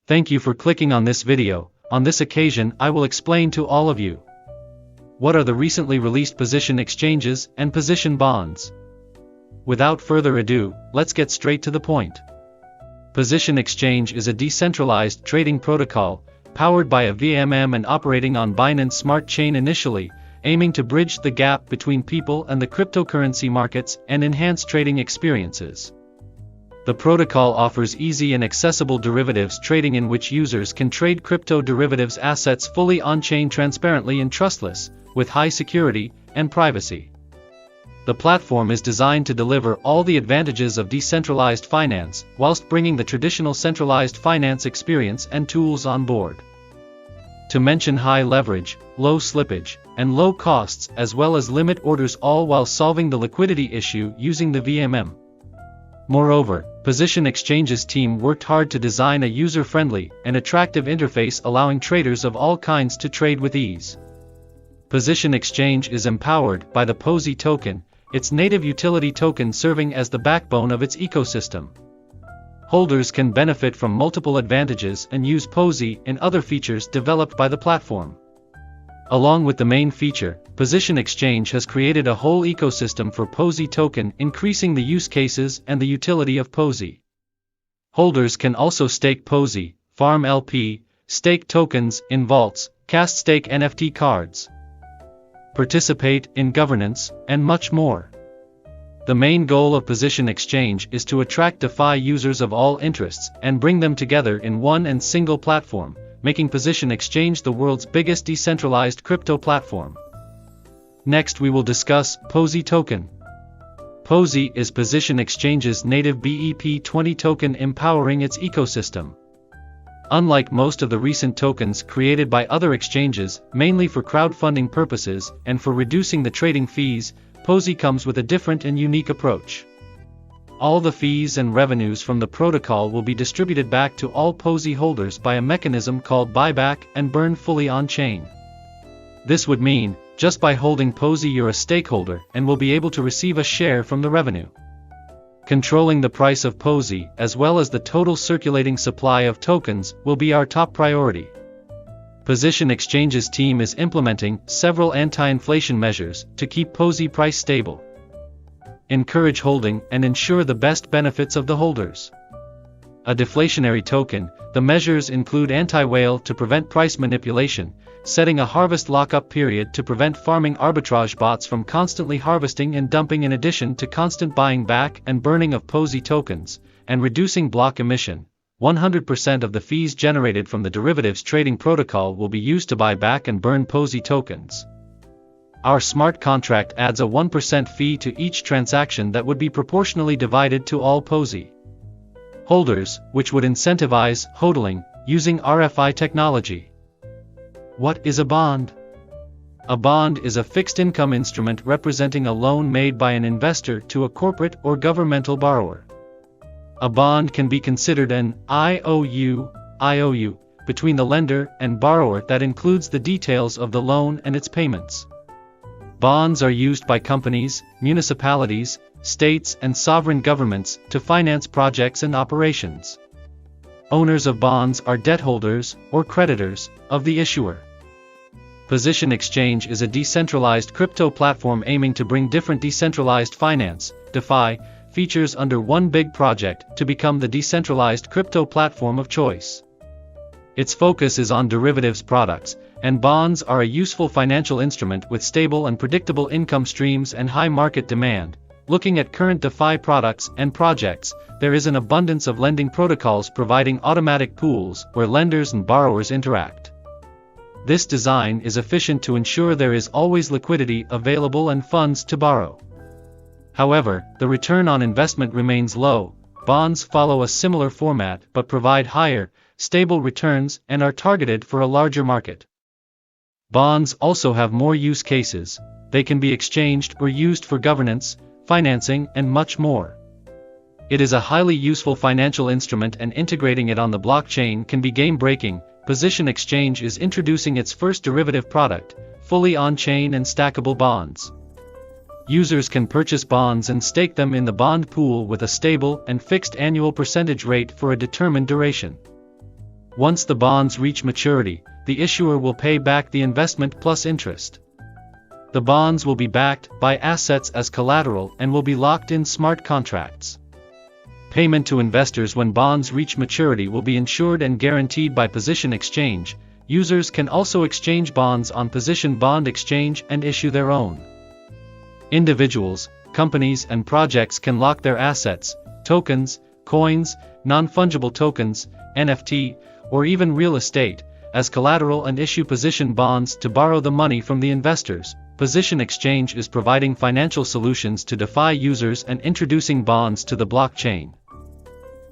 Thank you for clicking on this video. On this occasion I will explain to all of you what are the recently released position exchanges and position bonds. Without further ado, let's get straight to the point. Position exchange is a decentralized trading protocol, powered by a VMM and operating on Binance Smart Chain initially, aiming to bridge the gap between people and the cryptocurrency markets and enhance trading experiences. The protocol offers easy and accessible derivatives trading in which users can trade crypto derivatives assets fully on-chain transparently and trustless, with high security and privacy. The platform is designed to deliver all the advantages of decentralized finance, whilst bringing the traditional centralized finance experience and tools on board. To mention high leverage, low slippage, and low costs as well as limit orders, all while solving the liquidity issue using the VMM. Moreover, Position Exchange's team worked hard to design a user-friendly and attractive interface allowing traders of all kinds to trade with ease. Position Exchange is empowered by the Posi token, its native utility token serving as the backbone of its ecosystem. Holders can benefit from multiple advantages and use Posi and other features developed by the platform. Along with the main feature, Position Exchange has created a whole ecosystem for Posi token, increasing the use cases and the utility of Posi. Holders can also stake Posi, farm LP, stake tokens in vaults, cast stake NFT cards, participate in governance, and much more. The main goal of Position Exchange is to attract DeFi users of all interests and bring them together in one and single platform, making Position Exchange the world's biggest decentralized crypto platform. Next we will discuss Posi token. Posi is Position Exchange's native BEP20 token empowering its ecosystem. Unlike most of the recent tokens created by other exchanges, mainly for crowdfunding purposes and for reducing the trading fees, Posi comes with a different and unique approach. All the fees and revenues from the protocol will be distributed back to all Posi holders by a mechanism called buyback and burn fully on-chain. This would mean, just by holding Posi you're a stakeholder and will be able to receive a share from the revenue. Controlling the price of Posi as well as the total circulating supply of tokens will be our top priority. Position Exchange's team is implementing several anti-inflation measures to keep Posi price stable, encourage holding and ensure the best benefits of the holders. A deflationary token, the measures include anti-whale to prevent price manipulation, setting a harvest lockup period to prevent farming arbitrage bots from constantly harvesting and dumping in addition to constant buying back and burning of Posi tokens, and reducing block emission. 100% of the fees generated from the derivatives trading protocol will be used to buy back and burn Posi tokens. Our smart contract adds a 1% fee to each transaction that would be proportionally divided to all Posi holders, which would incentivize hodling using RFI technology. What is a bond? A bond is a fixed income instrument representing a loan made by an investor to a corporate or governmental borrower. A bond can be considered an IOU between the lender and borrower that includes the details of the loan and its payments. Bonds are used by companies, municipalities, states and sovereign governments to finance projects and operations. Owners of bonds are debt holders or creditors of the issuer. Position Exchange is a decentralized crypto platform aiming to bring different decentralized finance, DeFi, features under one big project to become the decentralized crypto platform of choice. Its focus is on derivatives products, and bonds are a useful financial instrument with stable and predictable income streams and high market demand. Looking at current DeFi products and projects, there is an abundance of lending protocols providing automatic pools where lenders and borrowers interact. This design is efficient to ensure there is always liquidity available and funds to borrow. However, the return on investment remains low. Bonds follow a similar format but provide higher, stable returns and are targeted for a larger market. Bonds also have more use cases. They can be exchanged or used for governance, financing, and much more. It is a highly useful financial instrument and integrating it on the blockchain can be game-breaking. Position Exchange is introducing its first derivative product, fully on-chain and stackable bonds. Users can purchase bonds and stake them in the bond pool with a stable and fixed annual percentage rate for a determined duration. Once the bonds reach maturity, the issuer will pay back the investment plus interest. The bonds will be backed by assets as collateral and will be locked in smart contracts. Payment to investors when bonds reach maturity will be ensured and guaranteed by position exchange. Users can also exchange bonds on position bond exchange and issue their own. Individuals, companies and projects can lock their assets, tokens, coins, non-fungible tokens, NFT, or even real estate, as collateral and issue position bonds to borrow the money from the investors. Position exchange is providing financial solutions to DeFi users and introducing bonds to the blockchain.